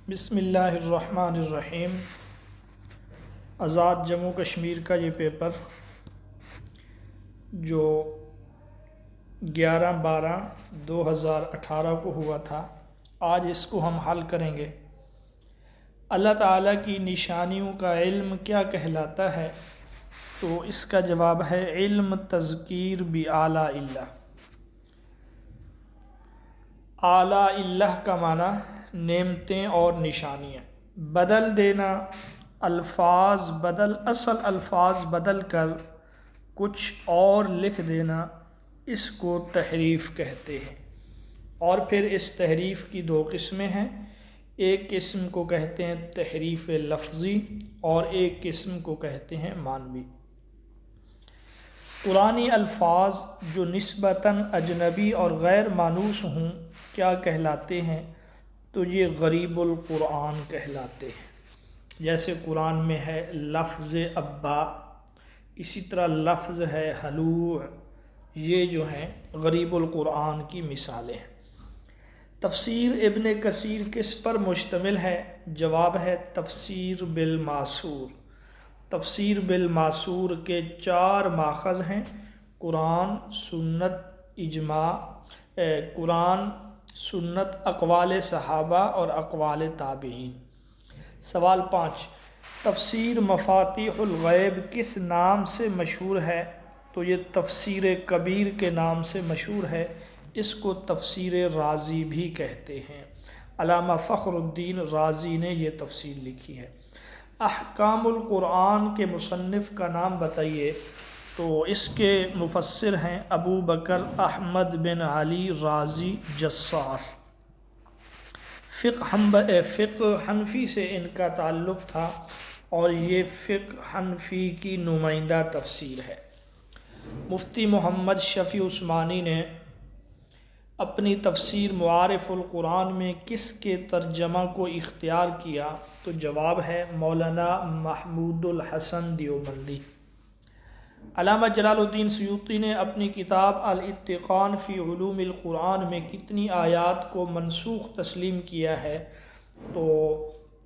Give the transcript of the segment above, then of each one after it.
بسم اللہ الرحمن الرحیم۔ آزاد جموں کشمیر کا یہ پیپر جو 11/12/2018 کو ہوا تھا، آج اس کو ہم حل کریں گے۔ اللہ تعالیٰ کی نشانیوں کا علم کیا کہلاتا ہے؟ تو اس کا جواب ہے علم تذکیر بآلاء اللہ۔ آلاء اللہ کا معنی نعمتیں اور نشانیاں، بدل دینا، اصل الفاظ بدل کر کچھ اور لکھ دینا، اس کو تحریف کہتے ہیں۔ اور پھر اس تحریف کی دو قسمیں ہیں، ایک قسم کو کہتے ہیں تحریف لفظی اور ایک قسم کو کہتے ہیں معنوی۔ قرآنی الفاظ جو نسبتاً اجنبی اور غیر مانوس ہوں کیا کہلاتے ہیں؟ تو یہ غریب القرآن کہلاتے ہیں۔ جیسے قرآن میں ہے لفظ ابا، اسی طرح لفظ ہے حلوع، یہ جو ہیں غریب القرآن کی مثالیں ہیں۔ تفسیر ابن کثیر کس پر مشتمل ہے؟ جواب ہے تفسیر بالماسور۔ تفسیر بالماسور کے 4 ماخذ ہیں: قرآن، سنت، اقوال صحابہ اور اقوال تابعین۔ سوال 5، تفسیر مفاتیح الغیب کس نام سے مشہور ہے؟ تو یہ تفسیر کبیر کے نام سے مشہور ہے، اس کو تفسیر رازی بھی کہتے ہیں۔ علامہ فخر الدین رازی نے یہ تفسیر لکھی ہے۔ احکام القرآن کے مصنف کا نام بتائیے؟ تو اس کے مفسر ہیں ابو بکر احمد بن علی رازی جصاص۔ فقہ حنفی سے ان کا تعلق تھا اور یہ فقہ حنفی کی نمائندہ تفسیر ہے۔ مفتی محمد شفیع عثمانی نے اپنی تفسیر معارف القرآن میں کس کے ترجمہ کو اختیار کیا؟ تو جواب ہے مولانا محمود الحسن دیوبندی۔ علامہ جلال الدین سیوطی نے اپنی کتاب الاتقان فی علوم القرآن میں کتنی آیات کو منسوخ تسلیم کیا ہے؟ تو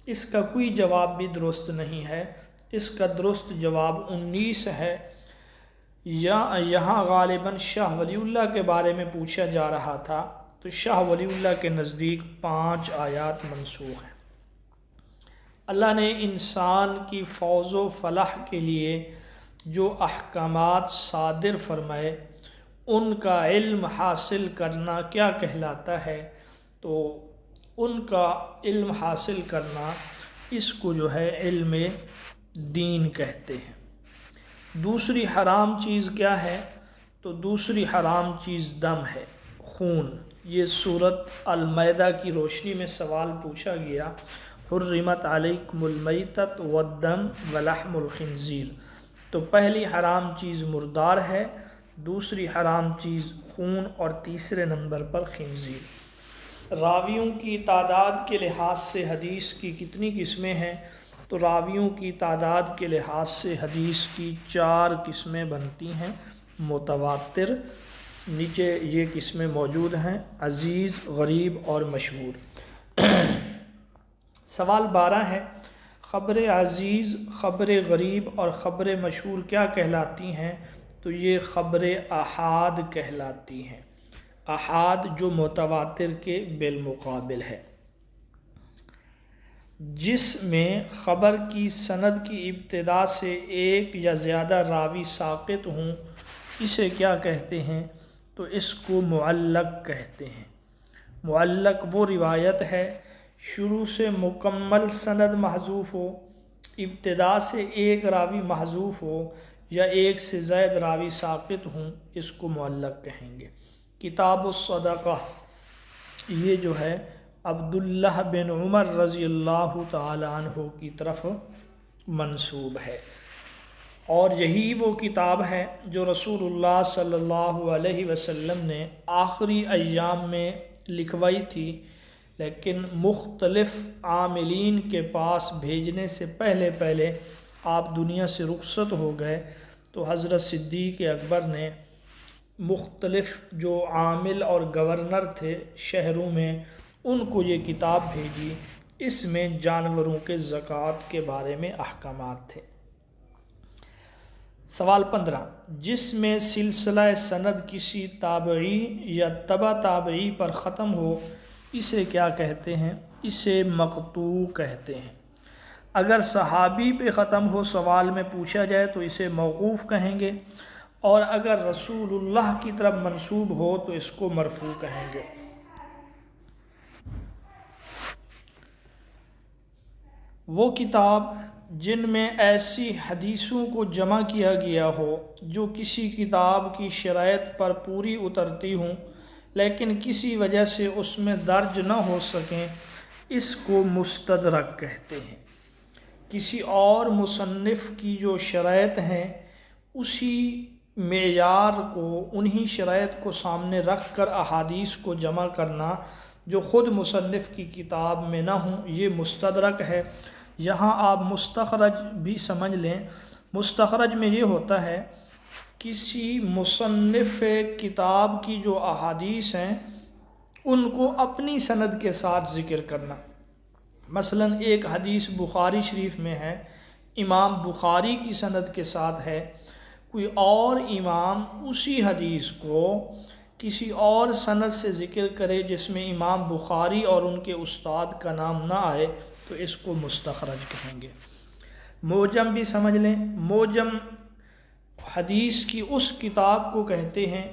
اس کا کوئی جواب بھی درست نہیں ہے، اس کا درست جواب 19 ہے۔ یہاں غالباً شاہ ولی اللہ کے بارے میں پوچھا جا رہا تھا، تو شاہ ولی اللہ کے نزدیک 5 آیات منسوخ ہیں۔ اللہ نے انسان کی فوز و فلاح کے لیے جو احکامات صادر فرمائے ان کا علم حاصل کرنا کیا کہلاتا ہے؟ تو ان کا علم حاصل کرنا، اس کو جو ہے علم دین کہتے ہیں۔ دوسری حرام چیز کیا ہے؟ تو دوسری حرام چیز دم ہے، خون۔ یہ سورۃ المائدہ کی روشنی میں سوال پوچھا گیا، حرمت علیکم المیتۃ والدم ولحم الخنزیر۔ تو پہلی حرام چیز مردار ہے، دوسری حرام چیز خون اور تیسرے نمبر پر خنزیر۔ راویوں کی تعداد کے لحاظ سے حدیث کی کتنی قسمیں ہیں؟ تو راویوں کی تعداد کے لحاظ سے حدیث کی 4 قسمیں بنتی ہیں متواتر۔ نیچے یہ قسمیں موجود ہیں: عزیز، غریب اور مشہور۔ سوال 12 ہے، خبر عزیز، خبر غریب اور خبر مشہور کیا کہلاتی ہیں؟ تو یہ خبر احاد کہلاتی ہیں۔ احاد جو متواتر کے بالمقابل ہے۔ جس میں خبر کی سند کی ابتدا سے ایک یا زیادہ راوی ساقط ہوں اسے کیا کہتے ہیں؟ تو اس کو معلق کہتے ہیں۔ معلق وہ روایت ہے شروع سے مکمل سند محذوف ہو، ابتدا سے ایک راوی محذوف ہو یا ایک سے زائد راوی ساقط ہوں، اس کو معلق کہیں گے۔ کتاب الصدقہ یہ جو ہے عبداللہ بن عمر رضی اللہ تعالی عنہ کی طرف منسوب ہے، اور یہی وہ کتاب ہے جو رسول اللہ صلی اللہ علیہ وسلم نے آخری ایام میں لکھوائی تھی، لیکن مختلف عاملین کے پاس بھیجنے سے پہلے آپ دنیا سے رخصت ہو گئے، تو حضرت صدیق اکبر نے مختلف جو عامل اور گورنر تھے شہروں میں ان کو یہ کتاب بھیجی۔ اس میں جانوروں کے زکوٰۃ کے بارے میں احکامات تھے۔ سوال 15، جس میں سلسلہ سند کسی تابعی یا تبع تابعی پر ختم ہو اسے کیا کہتے ہیں؟ اسے مقطوع کہتے ہیں۔ اگر صحابی پہ ختم ہو سوال میں پوچھا جائے تو اسے موقوف کہیں گے، اور اگر رسول اللہ کی طرف منسوب ہو تو اس کو مرفوع کہیں گے۔ وہ کتاب جن میں ایسی حدیثوں کو جمع کیا گیا ہو جو کسی کتاب کی شرائط پر پوری اترتی ہوں لیکن کسی وجہ سے اس میں درج نہ ہو سکیں، اس کو مستدرک کہتے ہیں۔ کسی اور مصنف کی جو شرائط ہیں اسی معیار کو، انہی شرائط کو سامنے رکھ کر احادیث کو جمع کرنا جو خود مصنف کی کتاب میں نہ ہوں، یہ مستدرک ہے۔ یہاں آپ مستخرج بھی سمجھ لیں۔ مستخرج میں یہ ہوتا ہے کسی مصنف کتاب کی جو احادیث ہیں ان کو اپنی سند کے ساتھ ذکر کرنا۔ مثلا ایک حدیث بخاری شریف میں ہے، امام بخاری کی سند کے ساتھ ہے، کوئی اور امام اسی حدیث کو کسی اور سند سے ذکر کرے جس میں امام بخاری اور ان کے استاد کا نام نہ آئے تو اس کو مستخرج کہیں گے۔ موجم بھی سمجھ لیں۔ موجم حدیث کی اس کتاب کو کہتے ہیں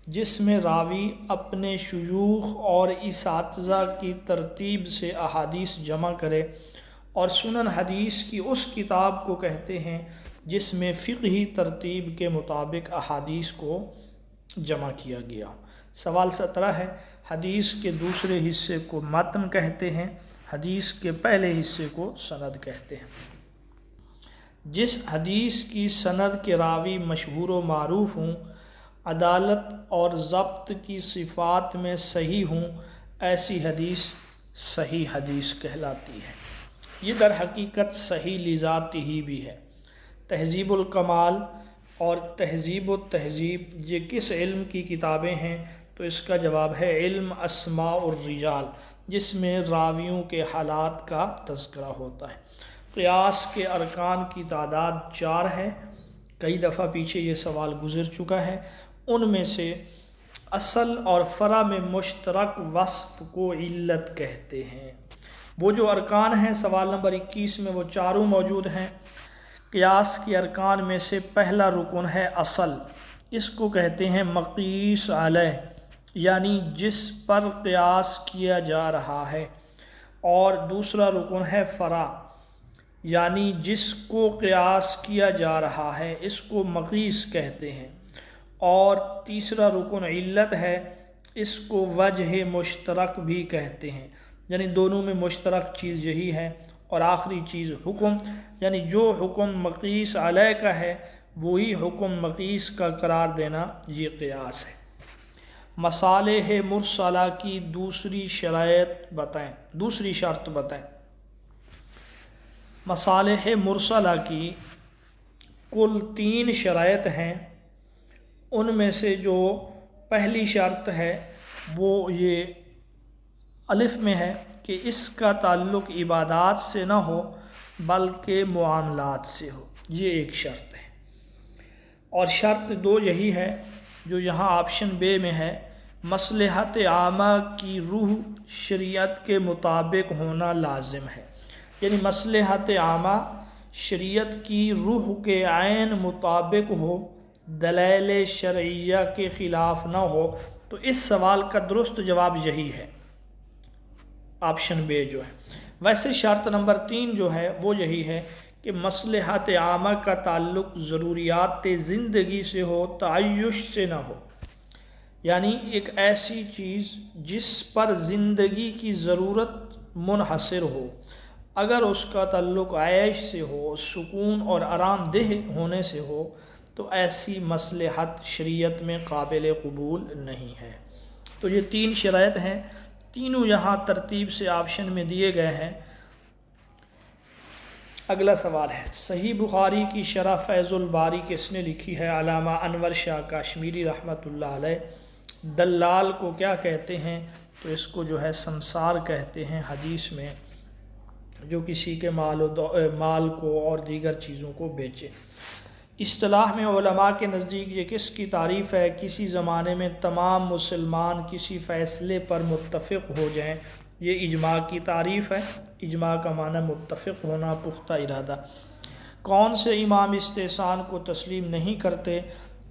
جس میں راوی اپنے شیوخ اور اساتذہ کی ترتیب سے احادیث جمع کرے، اور سنن حدیث کی اس کتاب کو کہتے ہیں جس میں فقہی ترتیب کے مطابق احادیث کو جمع کیا گیا۔ سوال 17 ہے، حدیث کے دوسرے حصے کو متن کہتے ہیں، حدیث کے پہلے حصے کو سند کہتے ہیں۔ جس حدیث کی سند کے راوی مشہور و معروف ہوں، عدالت اور ضبط کی صفات میں صحیح ہوں، ایسی حدیث صحیح حدیث کہلاتی ہے۔ یہ در حقیقت صحیح لذاتی ہی بھی ہے۔ تہذیب الکمال اور تہذیب التہذیب یہ کس علم کی کتابیں ہیں؟ تو اس کا جواب ہے علم اسماء الرجال، جس میں راویوں کے حالات کا تذکرہ ہوتا ہے۔ قیاس کے ارکان کی تعداد 4 ہے، کئی دفعہ پیچھے یہ سوال گزر چکا ہے۔ ان میں سے اصل اور فرع میں مشترک وصف کو علت کہتے ہیں۔ وہ جو ارکان ہیں سوال نمبر 21 میں وہ چاروں موجود ہیں۔ قیاس کے ارکان میں سے پہلا رکن ہے اصل، اس کو کہتے ہیں مقیس علیہ، یعنی جس پر قیاس کیا جا رہا ہے، اور دوسرا رکن ہے فرع، یعنی جس کو قیاس کیا جا رہا ہے، اس کو مقیس کہتے ہیں، اور تیسرا رکن علت ہے، اس کو وجہ مشترک بھی کہتے ہیں، یعنی دونوں میں مشترک چیز یہی ہے، اور آخری چیز حکم، یعنی جو حکم مقیس علیہ کا ہے وہی حکم مقیس کا قرار دینا، یہ قیاس ہے۔ مصالح مرسلہ کی دوسری شرط بتائیں۔ مصالح مرسلہ کی کل 3 شرائط ہیں، ان میں سے جو پہلی شرط ہے وہ یہ الف میں ہے کہ اس کا تعلق عبادات سے نہ ہو بلکہ معاملات سے ہو، یہ ایک شرط ہے۔ اور شرط 2 یہی ہے جو یہاں آپشن بے میں ہے، مصلحت عامہ کی روح شریعت کے مطابق ہونا لازم ہے، یعنی مصلحت عامہ شریعت کی روح کے عین مطابق ہو، دلائل شرعیہ کے خلاف نہ ہو۔ تو اس سوال کا درست جواب یہی ہے، آپشن بے جو ہے۔ ویسے شرط نمبر 3 جو ہے وہ یہی ہے کہ مصلحت عامہ کا تعلق ضروریات زندگی سے ہو، تعیش سے نہ ہو، یعنی ایک ایسی چیز جس پر زندگی کی ضرورت منحصر ہو، اگر اس کا تعلق عیش سے ہو، سکون اور آرام دہ ہونے سے ہو تو ایسی مصلحت شریعت میں قابل قبول نہیں ہے۔ تو یہ 3 شرائط ہیں، تینوں یہاں ترتیب سے آپشن میں دیے گئے ہیں۔ اگلا سوال ہے، صحیح بخاری کی شرح فیض الباری کس نے لکھی ہے؟ علامہ انور شاہ کاشمیری رحمۃ اللہ علیہ۔ دلال کو کیا کہتے ہیں؟ تو اس کو جو ہے سمسار کہتے ہیں حدیث میں۔ جو کسی کے مال کو اور دیگر چیزوں کو بیچے۔ اصطلاح میں علماء کے نزدیک یہ کس کی تعریف ہے؟ کسی زمانے میں تمام مسلمان کسی فیصلے پر متفق ہو جائیں، یہ اجماع کی تعریف ہے۔ اجماع کا معنی متفق ہونا، پختہ ارادہ۔ کون سے امام استحسان کو تسلیم نہیں کرتے؟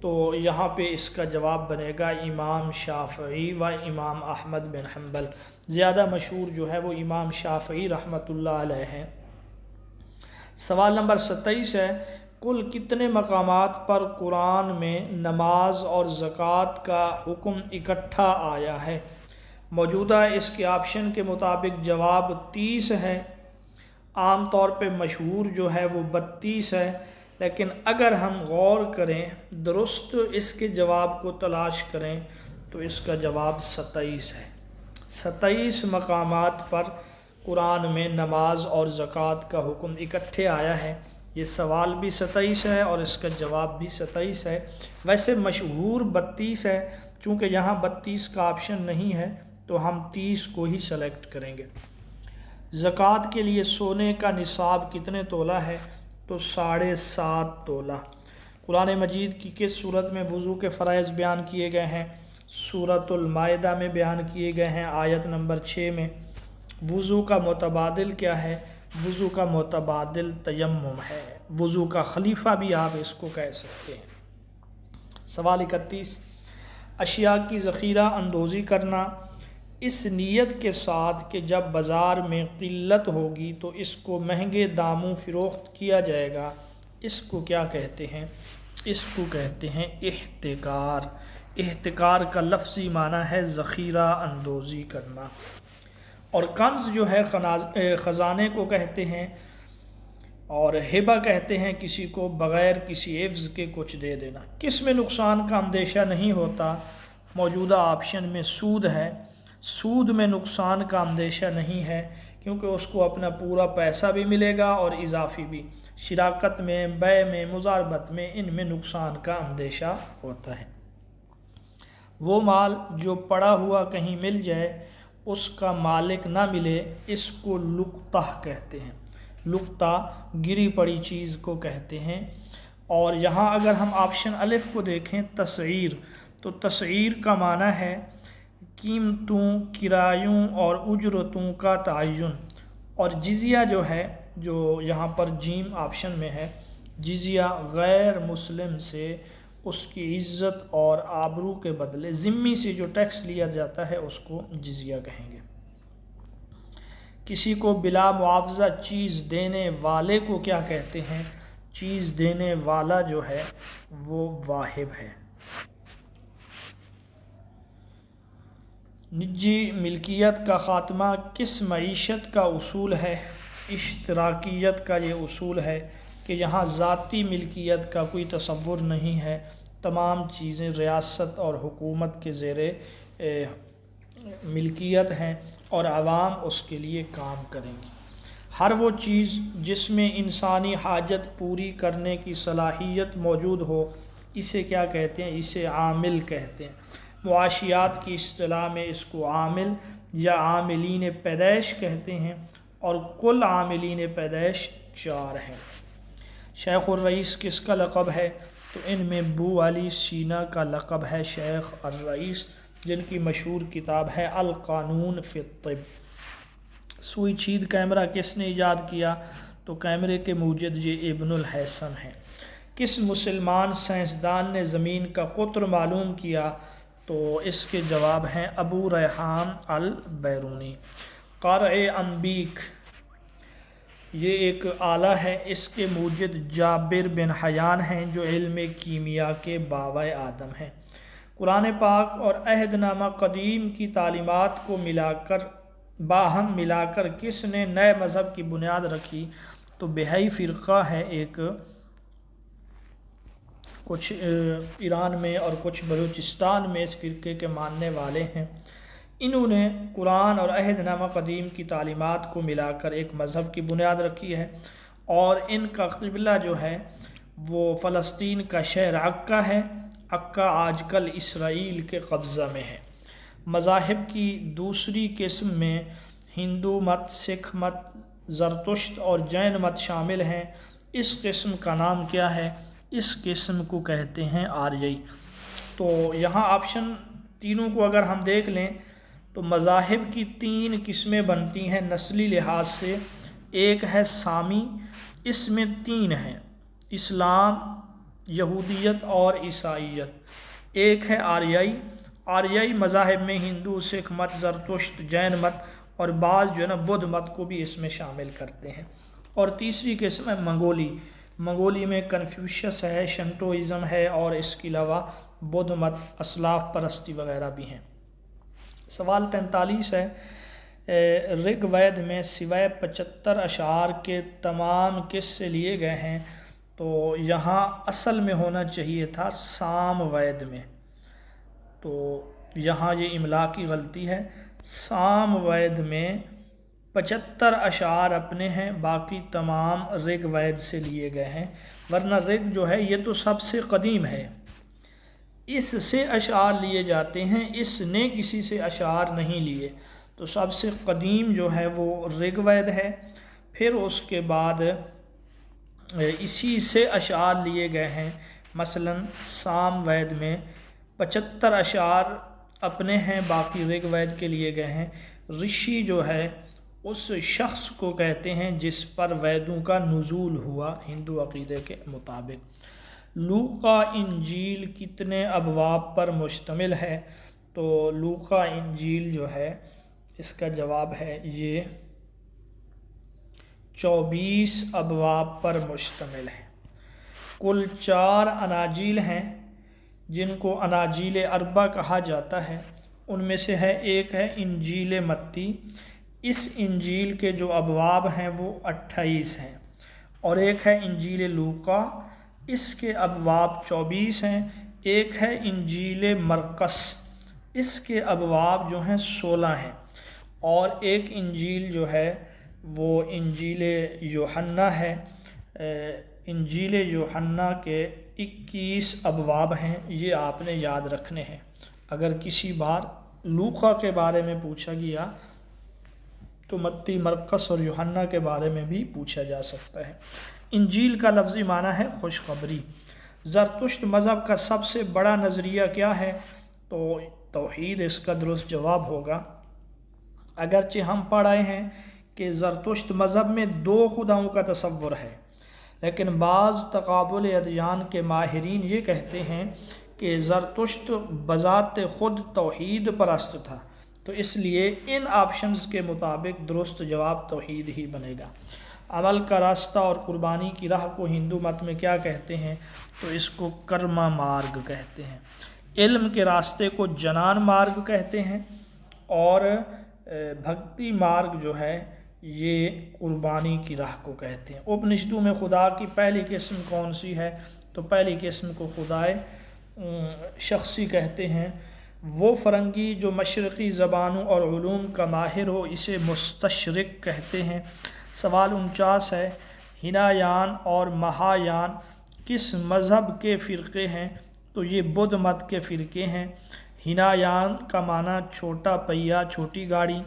تو یہاں پہ اس کا جواب بنے گا امام شافعی و امام احمد بن حنبل۔ زیادہ مشہور جو ہے وہ امام شافعی رحمۃ اللہ علیہ ہیں۔ سوال نمبر 27 ہے، کل کتنے مقامات پر قرآن میں نماز اور زکوٰۃ کا حکم اکٹھا آیا ہے؟ موجودہ اس کے آپشن کے مطابق جواب 30 ہے۔ عام طور پہ مشہور جو ہے وہ 32 ہے، لیکن اگر ہم غور کریں، درست اس کے جواب کو تلاش کریں تو اس کا جواب 27 ہے۔ 27 مقامات پر قرآن میں نماز اور زکوٰۃ کا حکم اکٹھے آیا ہے۔ یہ سوال بھی 27 ہے اور اس کا جواب بھی 27 ہے۔ ویسے مشہور 32 ہے، چونکہ یہاں 32 کا آپشن نہیں ہے تو ہم 30 کو ہی سلیکٹ کریں گے۔ زکوٰۃ کے لیے سونے کا نصاب کتنے تولہ ہے؟ تو 7.5 تولہ۔ قرآن مجید کی کس صورت میں وضو کے فرائض بیان کیے گئے ہیں؟ سورۃ المائدہ میں بیان کیے گئے ہیں، آیت نمبر 6 میں۔ وضو کا متبادل کیا ہے؟ وضو کا متبادل تیمم ہے۔ وضو کا خلیفہ بھی آپ اس کو کہہ سکتے ہیں۔ سوال 31، اشیاء کی ذخیرہ اندوزی کرنا اس نیت کے ساتھ کہ جب بازار میں قلت ہوگی تو اس کو مہنگے داموں فروخت کیا جائے گا، اس کو کیا کہتے ہیں؟ اس کو کہتے ہیں احتکار۔ احتکار کا لفظی معنی ہے ذخیرہ اندوزی کرنا۔ اور کنز جو ہے خزانے کو کہتے ہیں، اور ہبہ کہتے ہیں کسی کو بغیر کسی عوض کے کچھ دے دینا۔ کس میں نقصان کا اندیشہ نہیں ہوتا؟ موجودہ آپشن میں سود ہے۔ سود میں نقصان کا اندیشہ نہیں ہے، کیونکہ اس کو اپنا پورا پیسہ بھی ملے گا اور اضافی بھی۔ شراکت میں، بیع میں، مضاربت میں، ان میں نقصان کا اندیشہ ہوتا ہے۔ وہ مال جو پڑا ہوا کہیں مل جائے، اس کا مالک نہ ملے، اس کو لقطہ کہتے ہیں۔ لقطہ گری پڑی چیز کو کہتے ہیں۔ اور یہاں اگر ہم آپشن الف کو دیکھیں، تسعیر، تو تسعیر کا معنی ہے قیمتوں، کرایوں اور اجرتوں کا تعین۔ اور جزیہ جو ہے، جو یہاں پر جیم آپشن میں ہے، جزیہ غیر مسلم سے اس کی عزت اور آبرو کے بدلے ذمی سے جو ٹیکس لیا جاتا ہے اس کو جزیہ کہیں گے۔ کسی کو بلا معاوضہ چیز دینے والے کو کیا کہتے ہیں؟ چیز دینے والا جو ہے وہ واہب ہے۔ نجی ملکیت کا خاتمہ کس معیشت کا اصول ہے؟ اشتراکیت کا یہ اصول ہے کہ یہاں ذاتی ملکیت کا کوئی تصور نہیں ہے، تمام چیزیں ریاست اور حکومت کے زیر ملکیت ہیں اور عوام اس کے لیے کام کریں گی۔ ہر وہ چیز جس میں انسانی حاجت پوری کرنے کی صلاحیت موجود ہو، اسے کیا کہتے ہیں؟ اسے عامل کہتے ہیں۔ معاشیات کی اصطلاح میں اس کو عامل یا عاملین پیدائش کہتے ہیں، اور کل عاملین پیدائش 4 ہیں۔ شیخ الرئیس کس کا لقب ہے؟ تو ان میں بو علی سینا کا لقب ہے شیخ الرئیس، جن کی مشہور کتاب ہے القانون فی الطب۔ سوئی چید کیمرہ کس نے ایجاد کیا؟ تو کیمرے کے موجد یہ ابن الہیثم ہیں۔ کس مسلمان سائنسدان نے زمین کا قطر معلوم کیا؟ تو اس کے جواب ہیں ابو ریحان البیرونی۔ قرع انبیک یہ ایک آلہ ہے، اس کے موجد جابر بن حیان ہیں جو علم کیمیا کے بابائے آدم ہیں۔ قرآن پاک اور عہد نامہ قدیم کی تعلیمات کو باہم ملا کر کس نے نئے مذہب کی بنیاد رکھی؟ تو بہائی فرقہ ہے ایک، کچھ ایران میں اور کچھ بلوچستان میں اس فرقے کے ماننے والے ہیں۔ انہوں نے قرآن اور عہد نامہ قدیم کی تعلیمات کو ملا کر ایک مذہب کی بنیاد رکھی ہے، اور ان کا قبلہ جو ہے وہ فلسطین کا شہر عکہ ہے۔ عکہ آج کل اسرائیل کے قبضہ میں ہے۔ مذاہب کی دوسری قسم میں ہندو مت، سکھ مت، زرتشت اور جین مت شامل ہیں۔ اس قسم کا نام کیا ہے؟ اس قسم کو کہتے ہیں آریائی۔ تو یہاں آپشن تینوں کو اگر ہم دیکھ لیں تو مذاہب کی 3 قسمیں بنتی ہیں نسلی لحاظ سے۔ ایک ہے سامی، اس میں 3 ہیں، اسلام، یہودیت اور عیسائیت۔ ایک ہے آریائی۔ آریائی مذاہب میں ہندو، سکھ مت، زرتشت، جین مت اور بعض جو ہے نا بدھ مت کو بھی اس میں شامل کرتے ہیں۔ اور تیسری قسم ہے منگولی۔ منگولی میں کنفیوشس ہے، شنٹوئزم ہے اور اس کے علاوہ بدھ مت، اسلاف پرستی وغیرہ بھی ہیں۔ سوال 43 ہے، رگ وید میں سوائے 75 اشعار کے تمام کس سے لیے گئے ہیں؟ تو یہاں اصل میں ہونا چاہیے تھا سام وید میں، تو یہاں یہ املا کی غلطی ہے۔ سام وید میں 75 اشعار اپنے ہیں، باقی تمام رگ وید سے لیے گئے ہیں، ورنہ رگ جو ہے یہ تو سب سے قدیم ہے، اس سے اشعار لیے جاتے ہیں، اس نے کسی سے اشعار نہیں لیے، تو سب سے قدیم جو ہے وہ رگ وید ہے۔ پھر اس کے بعد اسی سے اشعار لیے گئے ہیں، مثلا سام وید میں 75 اشعار اپنے ہیں، باقی رگ وید کے لیے گئے ہیں۔ رشی جو ہے اس شخص کو کہتے ہیں جس پر ویدوں کا نزول ہوا ہندو عقیدے کے مطابق۔ لوقا انجیل کتنے ابواب پر مشتمل ہے؟ تو لوقا انجیل جو ہے اس کا جواب ہے یہ 24 ابواب پر مشتمل ہے۔ کل 4 اناجیل ہیں جن کو اناجیل اربع کہا جاتا ہے، ان میں سے ایک ہے انجیل متی، اس انجیل کے جو ابواب ہیں وہ 28 ہیں، اور ایک ہے انجیل لوقا، اس کے ابواب 24 ہیں۔ ایک ہے انجیل مرقس، اس کے ابواب جو ہیں 16 ہیں، اور ایک انجیل جو ہے وہ انجیل یوحنا ہے۔ انجیل یوحنا کے 21 ابواب ہیں، یہ آپ نے یاد رکھنے ہیں۔ اگر کسی بار لوقا کے بارے میں پوچھا گیا تو متی، مرقس اور یوحنا کے بارے میں بھی پوچھا جا سکتا ہے۔ انجیل کا لفظی معنی ہے خوشخبری۔ زرتشت مذہب کا سب سے بڑا نظریہ کیا ہے؟ تو توحید اس کا درست جواب ہوگا۔ اگرچہ ہم پڑھ آئے ہیں کہ زرتشت مذہب میں 2 خداؤں کا تصور ہے، لیکن بعض تقابل ادیان کے ماہرین یہ کہتے ہیں کہ زرتشت بذات خود توحید پرست تھا، تو اس لیے ان آپشنز کے مطابق درست جواب توحید ہی بنے گا۔ عمل کا راستہ اور قربانی کی راہ کو ہندو مت میں کیا کہتے ہیں؟ تو اس کو کرما مارگ کہتے ہیں۔ علم کے راستے کو جنان مارگ کہتے ہیں، اور بھکتی مارگ جو ہے یہ قربانی کی راہ کو کہتے ہیں۔ اپنشدوں میں خدا کی پہلی قسم کون سی ہے؟ تو پہلی قسم کو خدائے شخصی کہتے ہیں۔ وہ فرنگی جو مشرقی زبانوں اور علوم کا ماہر ہو اسے مستشرق کہتے ہیں۔ سوال 49 ہے، ہینایان اور مہایان کس مذہب کے فرقے ہیں؟ تو یہ بدھ مت کے فرقے ہیں۔ ہینایان کا معنی چھوٹا پہیا، چھوٹی گاڑی،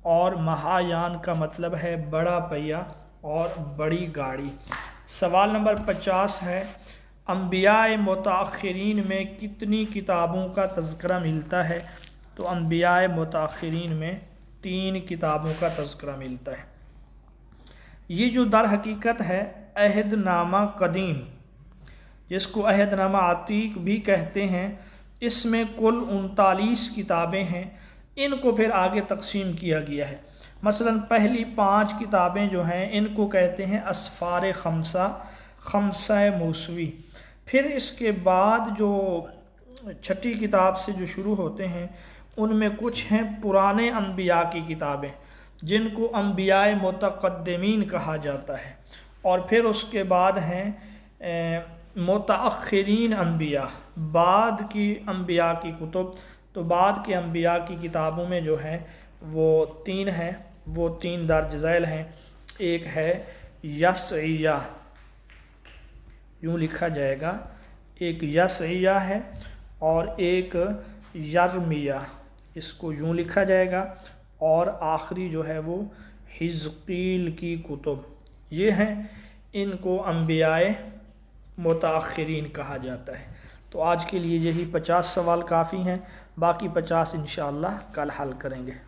اور مہایان کا مطلب ہے بڑا پہیا اور بڑی گاڑی۔ سوال نمبر 50 ہے، انبیاء متاخرین میں کتنی کتابوں کا تذکرہ ملتا ہے؟ تو انبیاء متاخرین میں 3 کتابوں کا تذکرہ ملتا ہے۔ یہ جو در حقیقت ہے عہد نامہ قدیم، جس کو عہد نامہ عتیق بھی کہتے ہیں، اس میں کل 39 کتابیں ہیں۔ ان کو پھر آگے تقسیم کیا گیا ہے۔ مثلا پہلی 5 کتابیں جو ہیں ان کو کہتے ہیں اسفار خمسہ، خمسہ موسوی۔ پھر اس کے بعد جو 6ٹھی کتاب سے جو شروع ہوتے ہیں ان میں کچھ ہیں پرانے انبیاء کی کتابیں جن کو انبیاء متقدمین کہا جاتا ہے، اور پھر اس کے بعد ہیں متأخرین انبیاء، بعد کی انبیاء کی کتب۔ تو بعد کے انبیاء کی کتابوں میں جو ہیں وہ 3 ہیں، وہ 3 درج ذیل ہیں۔ ایک ہے یسعیہ، یوں لکھا جائے گا، ایک یسعیہ ہے، اور ایک یرمیہ، اس کو یوں لکھا جائے گا، اور آخری جو ہے وہ حزقیل کی کتب یہ ہیں، ان کو انبیاء متاخرین کہا جاتا ہے۔ تو آج کے لیے یہی 50 سوال کافی ہیں، باقی 50 انشاءاللہ کل حل کریں گے۔